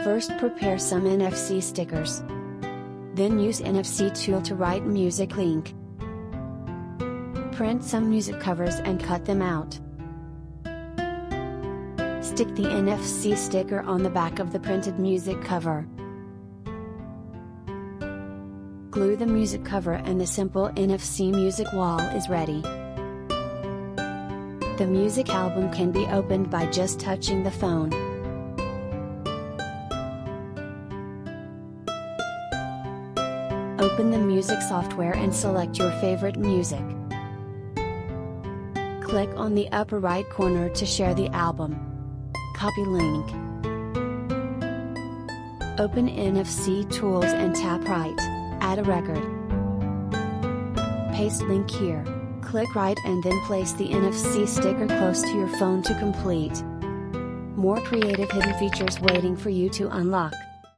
First prepare some NFC stickers. Then use NFC tool to write music link. Print some music covers and cut them out. Stick the NFC sticker on the back of the printed music cover. Glue the music cover and the simple NFC music wall is ready. The music album can be opened by just touching the phone. Open the music software and select your favorite music. Click on the upper right corner to share the album. Copy link. Open NFC tools and tap right, add a record. Paste link here, click right and then place the NFC sticker close to your phone to complete. More creative hidden features waiting for you to unlock.